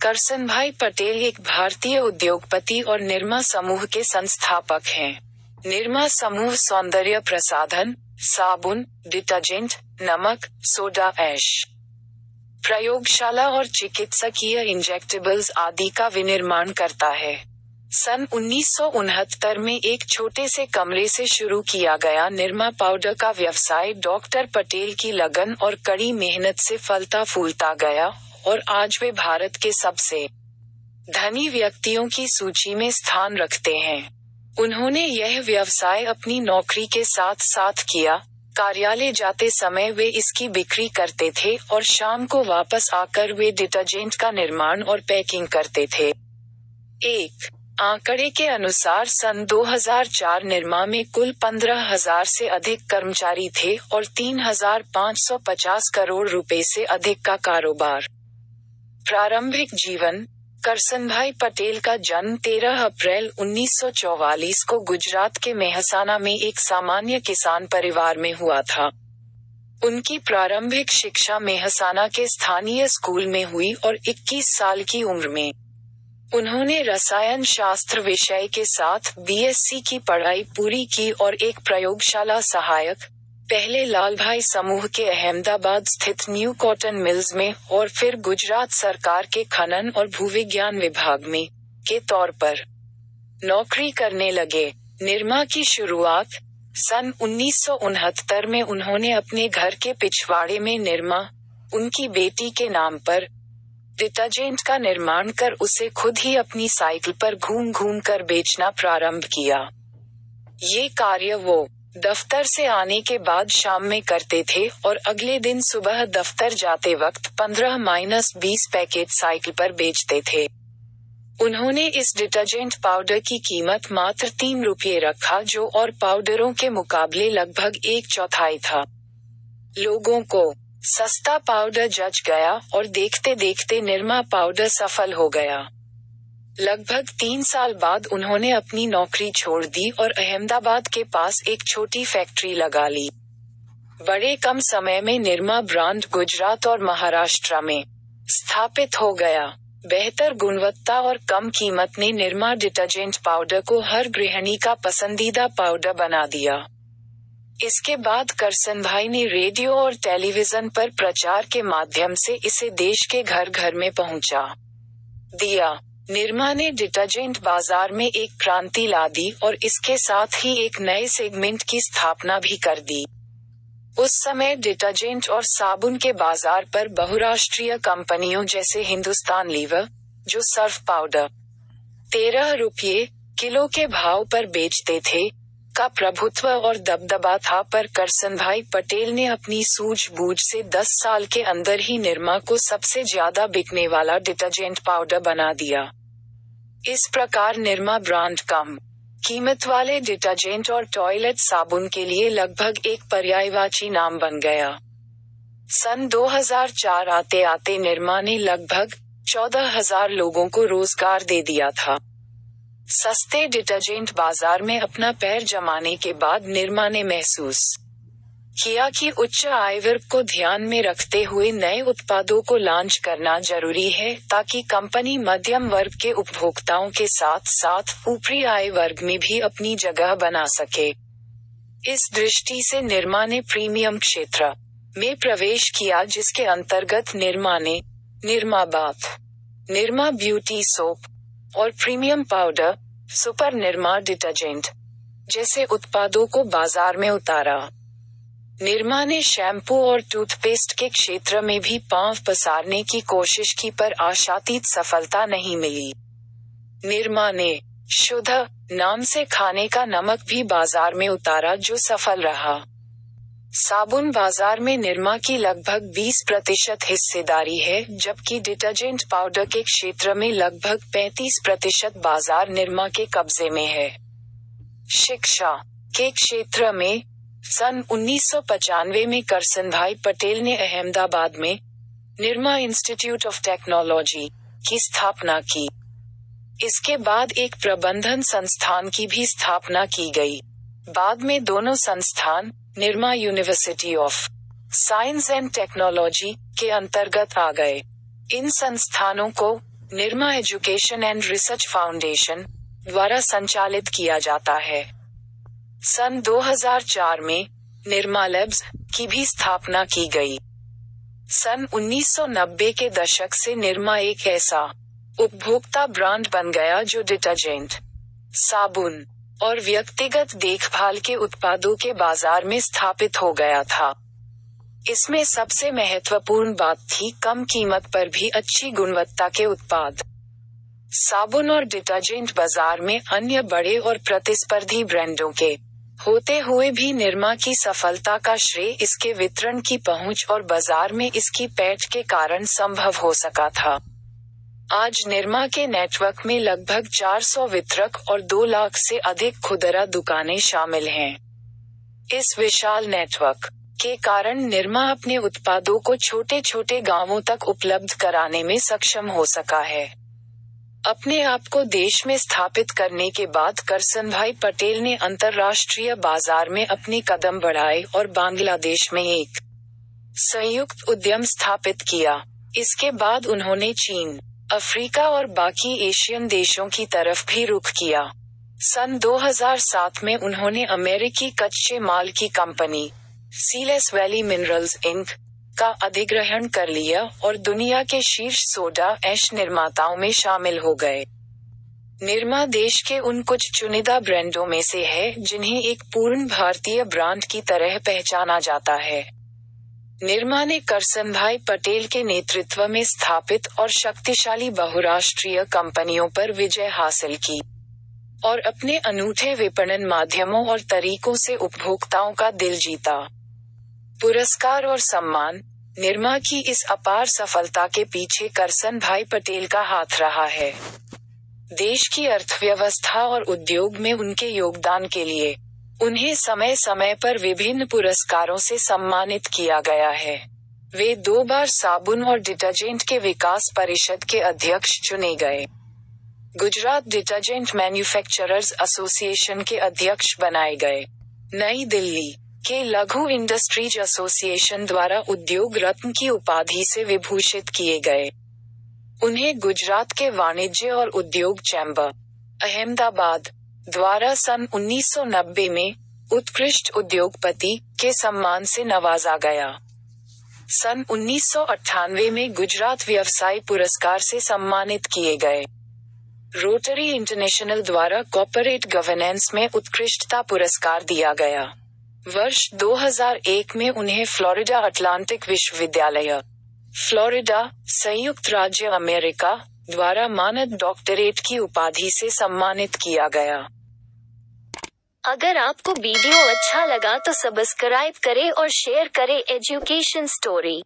करसनभाई पटेल एक भारतीय उद्योगपति और निरमा समूह के संस्थापक हैं। निरमा समूह सौंदर्य प्रसाधन, साबुन, डिटर्जेंट, नमक, सोडा ऐश, प्रयोगशाला और चिकित्सकीय इंजेक्टेबल्स आदि का विनिर्माण करता है। सन 1969 में एक छोटे से कमरे से शुरू किया गया निरमा पाउडर का व्यवसाय डॉक्टर पटेल की लगन और कड़ी मेहनत से फलता फूलता गया और आज वे भारत के सबसे धनी व्यक्तियों की सूची में स्थान रखते हैं। उन्होंने यह व्यवसाय अपनी नौकरी के साथ साथ किया। कार्यालय जाते समय वे इसकी बिक्री करते थे और शाम को वापस आकर वे डिटर्जेंट का निर्माण और पैकिंग करते थे। एक आंकड़े के अनुसार सन 2004 निरमा में कुल 15,000 से अधिक कर्मचारी थे और 3,550 करोड़ रुपए से अधिक का कारोबार। प्रारंभिक जीवन। करसनभाई पटेल का जन्म 13 अप्रैल 1944 को गुजरात के मेहसाना में एक सामान्य किसान परिवार में हुआ था। उनकी प्रारंभिक शिक्षा मेहसाना के स्थानीय स्कूल में हुई और 21 साल की उम्र में उन्होंने रसायन शास्त्र विषय के साथ बीएससी की पढ़ाई पूरी की और एक प्रयोगशाला सहायक, पहले लालभाई समूह के अहमदाबाद स्थित न्यू कॉटन मिल्स में और फिर गुजरात सरकार के खनन और भूविज्ञान विभाग में के तौर पर नौकरी करने लगे। निरमा की शुरुआत सन 1969 में उन्होंने अपने घर के पिछवाड़े में निरमा, उनकी बेटी के नाम पर, डिटर्जेंट का निर्माण कर उसे खुद ही अपनी साइकिल पर घूम घूम कर बेचना प्रारंभ किया। ये कार्य वो दफ्तर से आने के बाद शाम में करते थे और अगले दिन सुबह दफ्तर जाते वक्त 15-20 पैकेट साइकिल पर बेचते थे। उन्होंने इस डिटर्जेंट पाउडर की कीमत मात्र 3 रुपये रखा, जो और पाउडरों के मुकाबले लगभग 1/4 था। लोगों को सस्ता पाउडर जच गया और देखते देखते निरमा पाउडर सफल हो गया। लगभग 3 साल बाद उन्होंने अपनी नौकरी छोड़ दी और अहमदाबाद के पास एक छोटी फैक्ट्री लगा ली। बड़े कम समय में निरमा ब्रांड गुजरात और महाराष्ट्र में स्थापित हो गया। बेहतर गुणवत्ता और कम कीमत ने निरमा डिटर्जेंट पाउडर को हर गृहिणी का पसंदीदा पाउडर बना दिया। इसके बाद करसनभाई ने रेडियो और टेलीविजन पर प्रचार के माध्यम से इसे देश के घर घर में पहुंचा दिया। निरमा ने डिटर्जेंट बाजार में एक क्रांति ला दी और इसके साथ ही एक नए सेगमेंट की स्थापना भी कर दी। उस समय डिटर्जेंट और साबुन के बाजार पर बहुराष्ट्रीय कंपनियों जैसे हिंदुस्तान लीवर, जो सर्फ पाउडर 13 रुपये किलो के भाव पर बेचते थे, का प्रभुत्व और दबदबा था, पर करसनभाई पटेल ने अपनी सूझबूझ से 10 साल के अंदर ही निरमा को सबसे ज्यादा बिकने वाला डिटर्जेंट पाउडर बना दिया। इस प्रकार निरमा ब्रांड कम कीमत वाले डिटर्जेंट और टॉयलेट साबुन के लिए लगभग एक पर्यायवाची नाम बन गया। सन 2004 आते आते निरमा ने लगभग 14,000 लोगों को रोजगार दे दिया था। सस्ते डिटर्जेंट बाजार में अपना पैर जमाने के बाद निरमा ने महसूस किया कि उच्च आय वर्ग को ध्यान में रखते हुए नए उत्पादों को लॉन्च करना जरूरी है, ताकि कंपनी मध्यम वर्ग के उपभोक्ताओं के साथ साथ ऊपरी आय वर्ग में भी अपनी जगह बना सके। इस दृष्टि से निरमा ने प्रीमियम क्षेत्र में प्रवेश किया, जिसके अंतर्गत निरमा ने Nirma bath, Nirma beauty soap और premium powder, super Nirma detergent जैसे उत्पादों को बाजार में उतारा। निरमा ने शैम्पू और टूथपेस्ट के क्षेत्र में भी पांव पसारने की कोशिश की, पर आशातीत सफलता नहीं मिली। निरमा ने शुद्ध नाम से खाने का नमक भी बाजार में उतारा, जो सफल रहा। साबुन बाजार में निरमा की लगभग 20% हिस्सेदारी है, जबकि डिटर्जेंट पाउडर के क्षेत्र में लगभग 35% बाजार निरमा के कब्जे में है। शिक्षा के क्षेत्र में सन 1995 में करसनभाई पटेल ने अहमदाबाद में निरमा इंस्टीट्यूट ऑफ टेक्नोलॉजी की स्थापना की। इसके बाद एक प्रबंधन संस्थान की भी स्थापना की गई। बाद में दोनों संस्थान Nirma university of science and technology के अंतर्गत आ गए। इन संस्थानों को Nirma education and research foundation द्वारा संचालित किया जाता है। सन 2004 में निरमा लैब्स की भी स्थापना की गई। सन 1990 के दशक से निरमा एक ऐसा उपभोक्ता ब्रांड बन गया जो डिटर्जेंट, साबुन और व्यक्तिगत देखभाल के उत्पादों के बाजार में स्थापित हो गया था। इसमें सबसे महत्वपूर्ण बात थी कम कीमत पर भी अच्छी गुणवत्ता के उत्पाद। साबुन और डिटर्जेंट बाजार में अन्य बड़े और प्रतिस्पर्धी ब्रांडों के होते हुए भी निरमा की सफलता का श्रेय इसके वितरण की पहुंच और बाजार में इसकी पैठ के कारण संभव हो सका था। आज निरमा के नेटवर्क में लगभग 400 वितरक और 2 लाख से अधिक खुदरा दुकानें शामिल हैं। इस विशाल नेटवर्क के कारण निरमा अपने उत्पादों को छोटे छोटे गांवों तक उपलब्ध कराने में सक्षम हो सका है। अपने आप को देश में स्थापित करने के बाद करसनभाई पटेल ने अंतर्राष्ट्रीय बाजार में अपने कदम बढ़ाए और बांग्लादेश में एक संयुक्त उद्यम स्थापित किया। इसके बाद उन्होंने चीन, अफ्रीका और बाकी एशियन देशों की तरफ भी रुख किया। सन 2007 में उन्होंने अमेरिकी कच्चे माल की कंपनी सीलेस वैली मिनरल्स इंक का अधिग्रहण कर लिया और दुनिया के शीर्ष सोडा ऐश निर्माताओं में शामिल हो गए। निरमा देश के उन कुछ चुनिंदा ब्रांडों में से है जिन्हें एक पूर्ण भारतीय ब्रांड की तरह पहचाना जाता है। निरमा ने करसनभाई पटेल के नेतृत्व में स्थापित और शक्तिशाली बहुराष्ट्रीय कंपनियों पर विजय हासिल की और अपने अनूठे विपणन माध्यमों और तरीकों से उपभोक्ताओं का दिल जीता। पुरस्कार और सम्मान। निरमा की इस अपार सफलता के पीछे करसनभाई पटेल का हाथ रहा है। देश की अर्थव्यवस्था और उद्योग में उनके योगदान के लिए उन्हें समय समय पर विभिन्न पुरस्कारों से सम्मानित किया गया है। वे 2 बार साबुन और डिटर्जेंट के विकास परिषद के अध्यक्ष चुने गए। गुजरात डिटर्जेंट मैन्युफैक्चरर्स एसोसिएशन के अध्यक्ष बनाए गए। नई दिल्ली के लघु इंडस्ट्रीज एसोसिएशन द्वारा उद्योग रत्न की उपाधि से विभूषित किए गए। उन्हें गुजरात के वाणिज्य और उद्योग चैम्बर, अहमदाबाद द्वारा सन 1990 में उत्कृष्ट उद्योगपति के सम्मान से नवाजा गया। सन 1998 में गुजरात व्यवसाय पुरस्कार से सम्मानित किए गए। रोटरी इंटरनेशनल द्वारा कॉर्पोरेट गवर्नेंस में उत्कृष्टता पुरस्कार दिया गया। वर्ष 2001 में उन्हें फ्लोरिडा अटलांटिक विश्वविद्यालय, फ्लोरिडा, संयुक्त राज्य अमेरिका द्वारा मानद डॉक्टरेट की उपाधि से सम्मानित किया गया। अगर आपको वीडियो अच्छा लगा तो सब्सक्राइब करें और शेयर करें एजुकेशन स्टोरी।